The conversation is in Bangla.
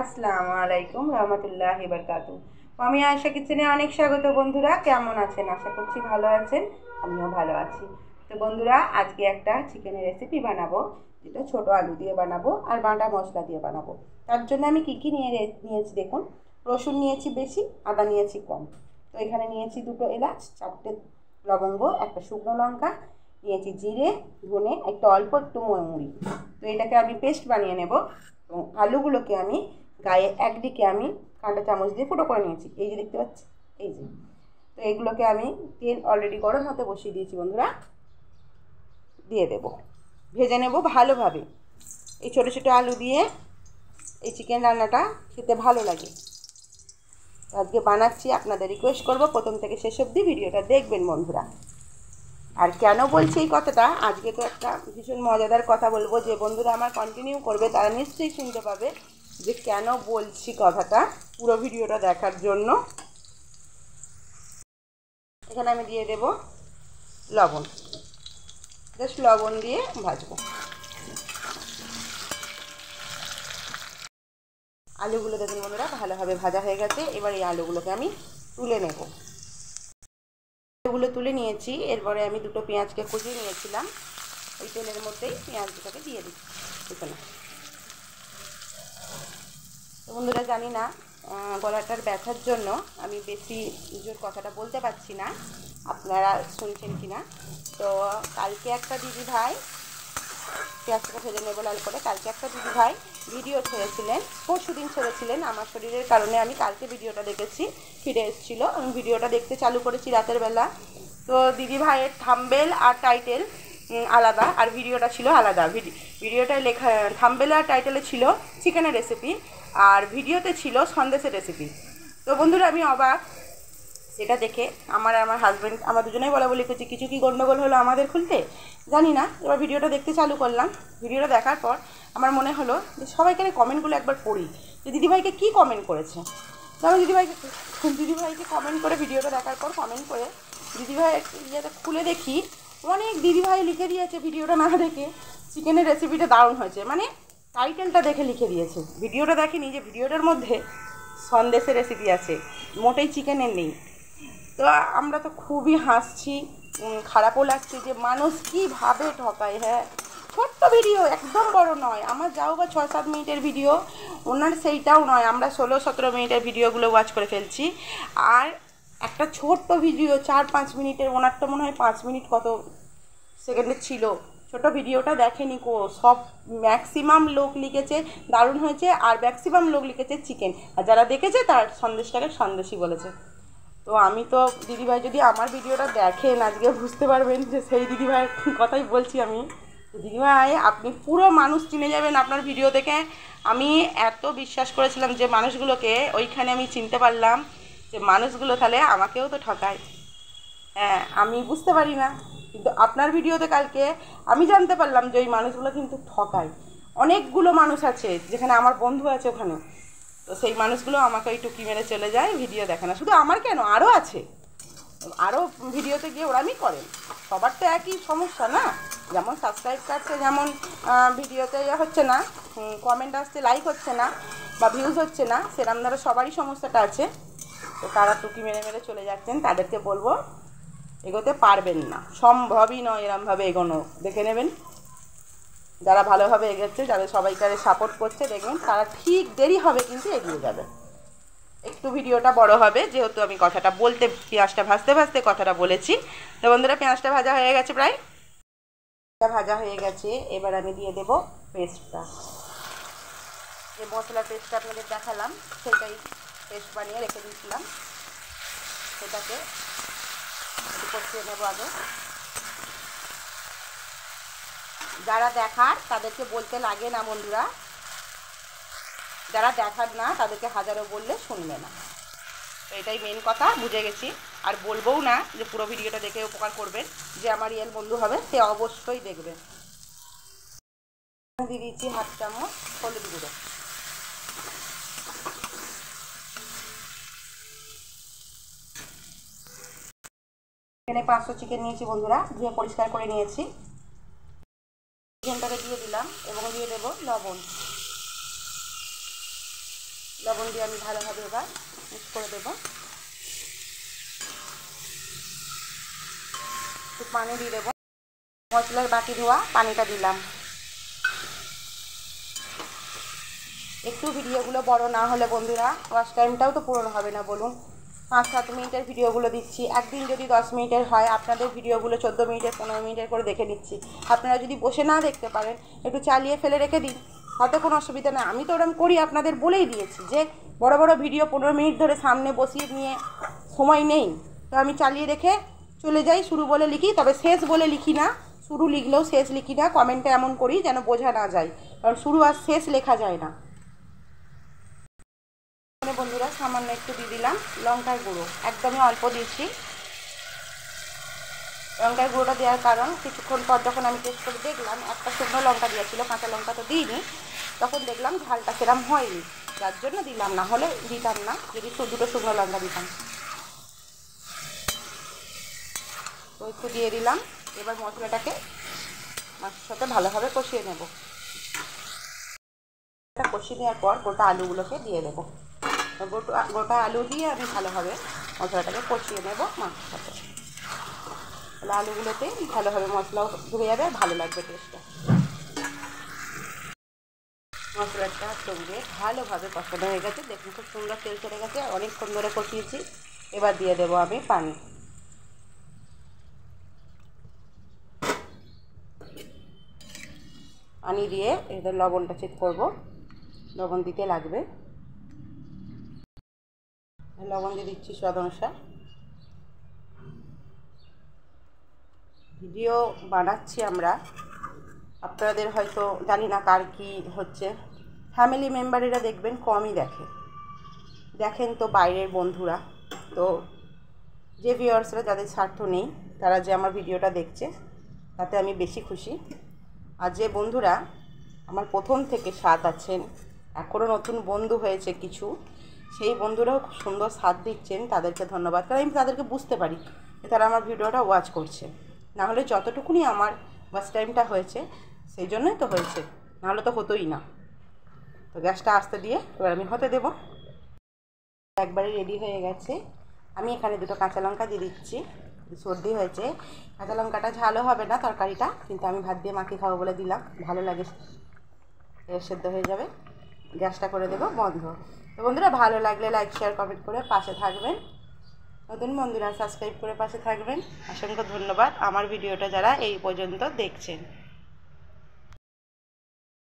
আসসালামু আলাইকুম রহমতুল্লাহি বারকাতু। আমি আয়েশা কিচেনে অনেক স্বাগত। বন্ধুরা কেমন আছেন? আশা করছি ভালো আছেন, আমিও ভালো আছি। তো বন্ধুরা, আজকে একটা চিকেনের রেসিপি বানাবো, যেটা ছোট আলু দিয়ে বানাবো আর বাটা মশলা দিয়ে বানাবো। তার জন্য আমি কী কী নিয়েছি দেখুন। রসুন নিয়েছি বেশি, আদা নিয়েছি কম। তো এখানে নিয়েছি দুটো এলাচ, চারটে লবঙ্গ, একটা শুকনো লঙ্কা, নিয়েছি জিরে, ধনে, একটু মৌরি। তো এটাকে আমি পেস্ট বানিয়ে নেব। এবং আলুগুলোকে আমি গায়ে একদিকে আমি কাঁটা চামচ দিয়ে ফুটো করে নিয়েছি, এই যে দেখতে পাচ্ছি, এই যে। তো এইগুলোকে আমি তেল অলরেডি গরম হতে বসিয়ে দিয়েছি বন্ধুরা, দিয়ে দেব, ভেজে নেব ভালোভাবে। এই ছোটো ছোটো আলু দিয়ে এই চিকেন রান্নাটা খেতে ভালো লাগে। আজকে বানাচ্ছি, আপনাদের রিকোয়েস্ট করব প্রথম থেকে শেষ অবধি ভিডিওটা দেখবেন বন্ধুরা। আর কেন বলছি এই কথাটা, আজকে তো একটা ভীষণ মজাদার কথা বলবো, যে বন্ধুরা আমার কন্টিনিউ করবে তারা নিশ্চয়ই শুনতে পাবে যে কেন বলছি কথাটা, পুরো ভিডিওটা দেখার জন্য। এখানে আমি দিয়ে দেব লবণ, জাস্ট লবণ দিয়ে ভাজবো। আলুগুলো দেখুন বন্ধুরা ভালোভাবে ভাজা হয়ে গেছে। এবার এই আলুগুলোকে আমি তুলে নেব। আলুগুলো তুলে নিয়েছি, এরপরে আমি দুটো পেঁয়াজকে কুচিয়ে নিয়েছিলাম, ওই তেলের মধ্যেই পেঁয়াজ দুটোকে দিয়ে দিচ্ছি এখানে। তো বন্ধুরা, জানি না গলাটার ব্যথার জন্য আমি বেশি জোর কথাটা বলতে পারছি না, আপনারা শুনছেন কি না। তো কালকে একটা দিদি ভাই, পেঁয়াজটা ভেজে নেবো লাল করে, কালকে একটা দিদি ভাই ভিডিও ছেড়েছিলেন, পরশু দিন ছেড়েছিলেন। আমার শরীরের কারণে আমি কালকে ভিডিওটা দেখেছি, ফিরে এসেছিলো, আমি ভিডিওটা দেখতে চালু করেছি রাতের বেলা। তো দিদি ভাইয়ের থাম্বনেল আর টাইটেল আলাদা, আর ভিডিওটা ছিল আলাদা। ভিডিওটায় লেখা, থাম্বনেল আর টাইটেলে ছিল চিকেনের রেসিপি, আর ভিডিওতে ছিল সন্দেশের রেসিপি। তো বন্ধুরা আমি অবাক, সেটা দেখে আমার হাজব্যান্ড, আমার দুজনেই বলা বলি করছি, কিছু কি গণ্ডগোল হলো আমাদের খুলতে, জানি না। এবার ভিডিওটা দেখতে চালু করলাম, ভিডিওটা দেখার পর আমার মনে হলো যে সবাইকে কমেন্টগুলো একবার পড়ি, যে দিদিভাইকে কী কমেন্ট করেছে। তো আমি দিদিভাইকে কমেন্ট করে, ভিডিওটা দেখার পর কমেন্ট করে দিদিভাই ইয়েটা খুলে দেখি, অনেক দিদিভাই লিখে দিয়েছে ভিডিওটা না দেখে, চিকেনের রেসিপিটা দারুণ হয়েছে, মানে টাইটেলটা দেখে লিখে দিয়েছে, ভিডিওটা দেখেনি যে ভিডিওটার মধ্যে সন্দেশের রেসিপি আছে, মোটেই চিকেনের নেই। তো আমরা তো খুবই হাসছি, খারাপও লাগছে যে মানুষ কীভাবে ঠকায়। হ্যাঁ, ছোট্ট ভিডিও, একদম বড় নয়, আমার যাও বা 6-7 মিনিটের ভিডিও, ওনার সেইটাও নয়, আমরা 16-17 মিনিটের ভিডিওগুলো ওয়াচ করে ফেলছি। আর একটা ছোট্ট ভিডিও 4-5 মিনিটের, ওনারটা মনে হয় 5 মিনিট কত সেকেন্ডের ছিল, ছোটো ভিডিওটা দেখেনি কো। সব ম্যাক্সিমাম লোক লিখেছে দারুণ হয়েছে, আর ম্যাক্সিমাম লোক লিখেছে চিকেন, আর যারা দেখেছে তার সন্দেশটাকে সন্দেশই বলেছে। তো আমি তো, দিদিভাই যদি আমার ভিডিওটা দেখেন আজকে বুঝতে পারবেন যে সেই দিদিভাইয়ের কথাই বলছি আমি। দিদিভাই, আপনি পুরো মানুষ চিনে যাবেন আপনার ভিডিও দেখে। আমি এত বিশ্বাস করেছিলাম যে মানুষগুলোকে, ওইখানে আমি চিনতে পারলাম যে মানুষগুলো তাহলে আমাকেও তো ঠকায়। হ্যাঁ, আমি বুঝতে পারি না, কিন্তু আপনার ভিডিওতে কালকে আমি জানতে পারলাম যে ওই মানুষগুলো কিন্তু ঠকায়। অনেকগুলো মানুষ আছে, যেখানে আমার বন্ধু আছে ওখানে, তো সেই মানুষগুলো আমাকে ওই টুকি মেরে চলে যায়, ভিডিও দেখে না। শুধু আমার কেন, আরও আছে, আরও ভিডিওতে গিয়ে ওরামই করেন। সবার তো একই সমস্যা না, যেমন সাবস্ক্রাইব কাটছে, যেমন ভিডিওতে হচ্ছে না, কমেন্ট আসছে, লাইক হচ্ছে না বা ভিউজ হচ্ছে না, সেরকম ধরো সবারই সমস্যাটা আছে। তো তারা টুকি মেরে মেরে চলে যাচ্ছেন, তাদেরকে বলবো এগোতে পারবেন না, সম্ভবই নয় এরমভাবে এগোনো। দেখে নেবেন যারা ভালোভাবে এগোচ্ছে, যাদের সবাইকারে সাপোর্ট করছে, দেখবেন তারা ঠিক দেরি হবে কিন্তু এগিয়ে যাবে। একটু ভিডিওটা বড় হবে, যেহেতু আমি কথাটা বলতে, পেঁয়াজটা ভাজতে ভাজতে কথাটা বলেছি। তো বন্ধুরা, পেঁয়াজটা ভাজা হয়ে গেছে, প্রায় ভাজা হয়ে গেছে। এবার আমি দিয়ে দেব পেস্টটা, যে মশলার পেস্টটা আপনাদের দেখালাম, সেটাই পেস্ট বানিয়ে রেখে দিয়েছিলাম, সেটাকে একটু কষিয়ে নেব আগে। যারা দেখার তাদেরকে বলতে লাগে না বন্ধুরা, যারা দেখার না তাদেরকে হাজারো বললে শুনবে না। তো এটাই মেন কথা, বুঝে গেছি। আর বলবোও না যে পুরো ভিডিওটা দেখে উপকার করবেন, যে আমার রিয়েল বন্ধু হবে সে অবশ্যই দেখবে। দিয়ে দিচ্ছি 1/2 চামচ হলুদ গুঁড়ো। এখানে 500 চিকেন নিয়েছি বন্ধুরা, ধুয়ে পরিষ্কার করে নিয়েছি। চিকেনটাকে দিয়ে দিলাম এবং দিয়ে দেবো লবণ। লবণ দিয়ে আমি ভালোভাবে এবার মিক্স করে দেবো। একটু পানি দিয়ে দেবো, মশলার বাটি ধোয়া পানিটা দিলাম। একটু ভিডিওগুলো বড় না হলে বন্ধুরা ওয়াচ টাইমটাও তো পূরণ হবে না বলুন। 5-7 মিনিটের ভিডিওগুলো দিচ্ছি, একদিন যদি 10 মিনিটের হয়, আপনাদের ভিডিওগুলো 14 মিনিটের 15 মিনিটের করে দেখে নিচ্ছি। আপনারা যদি বসে না দেখতে পারেন একটু চালিয়ে ফেলে রেখে দিন, তাতে কোনো অসুবিধা নেই। আমি তো ওরকম করি, আপনাদের বলেই দিয়েছি যে বড় বড় ভিডিও 15 মিনিট ধরে সামনে বসিয়ে নিয়ে সময় নেই, তো আমি চালিয়ে রেখে চলে যাই, শুরু বলে লিখি, তবে শেষ বলে লিখি না। শুরু লিখলেও শেষ লিখি না, কমেন্টে এমন করি যেন বোঝা না যায়, কারণ শুরু আর শেষ লেখা যায় না। বন্ধুরা সামান্য একটু দিয়ে দিলাম লঙ্কার গুঁড়ো, একদমই অল্প দিয়েছি। লঙ্কার গুঁড়োটা দেওয়ার কারণ, কিছুক্ষণ পর যখন আমি টেস্ট করে দেখলাম একটা শুকনো লঙ্কা দিয়েছিল, কাঁচা লঙ্কা তো দিইনি, তখন দেখলাম ঝালটা সেরকম হয়নি, যার জন্য দিলাম, না হলে দিতাম না যদি 2টো শুকনো লঙ্কা দিতাম। তো একটু দিয়ে দিলাম। এবার মশলাটাকে মাছের সাথে ভালোভাবে কষিয়ে নেব। কষিয়ে নেওয়ার পর গোটা আলুগুলোকে দিয়ে দেবো। গোটা আলু দিয়ে আমি ভালোভাবে মশলাটাকে কষিয়ে নেব মাছের সাথে। তাহলে আলুগুলোতে ভালোভাবে মশলাও ঢুকে যাবে, ভালো লাগবে টেস্টটা। মশলাটার সঙ্গে ভালোভাবে কষানো হয়ে গেছে, দেখুন খুব সুন্দর তেল ছেড়ে গেছে, অনেকক্ষণ ধরে কষিয়েছি। এবার দিয়ে দেবো আমি পানি। পানি দিয়ে এদের লবণটা চেক করব, লবণ দিতে লাগবে, লবণ দিয়ে দিচ্ছি স্বাদ অনুসারে। ভিডিও বানাচ্ছি আমরা, আপনাদের হয়তো জানি না কার কী হচ্ছে, ফ্যামিলি মেম্বারেরা দেখবেন কমই দেখেন তো বাইরের বন্ধুরা, তো যে ভিউয়ার্সরা যাদের স্বার্থ নেই তারা যে আমার ভিডিওটা দেখছে তাতে আমি বেশি খুশি। আর যে বন্ধুরা আমার প্রথম থেকে সাথ আছেন, এখনও নতুন বন্ধু হয়েছে কিছু, সেই বন্ধুরাও খুব সুন্দর সাথ দিচ্ছেন, তাদেরকে ধন্যবাদ। কারণ আমি তাদেরকে বুঝতে পারি যে তারা আমার ভিডিওটা ওয়াচ করছে, নাহলে যতটুকুনি আমার ওয়াচ টাইমটা হয়েছে সেই জন্যই তো হয়েছে, নাহলে তো হতোই না। তো গ্যাসটা আস্তে দিয়ে এবার আমি হতে দেবো। একবারে রেডি হয়ে গেছে। আমি এখানে 2টো কাঁচা লঙ্কা দিয়ে দিচ্ছি, সর্দি হয়েছে, কাঁচা লঙ্কাটা ঝালও হবে না তরকারিটা, কিন্তু আমি ভাত দিয়ে মাখিয়ে খাবো বলে দিলাম, ভালো লাগে, সেদ্ধ হয়ে যাবে। গ্যাসটা করে দেবো বন্ধ। তো বন্ধুরা ভালো লাগলে লাইক শেয়ার কমেন্ট করে পাশে থাকবেন, নতুন বন্ধুরা সাবস্ক্রাইব করে পাশে থাকবেন। অসংখ্য ধন্যবাদ আমার ভিডিওটা যারা এই পর্যন্ত দেখছেন।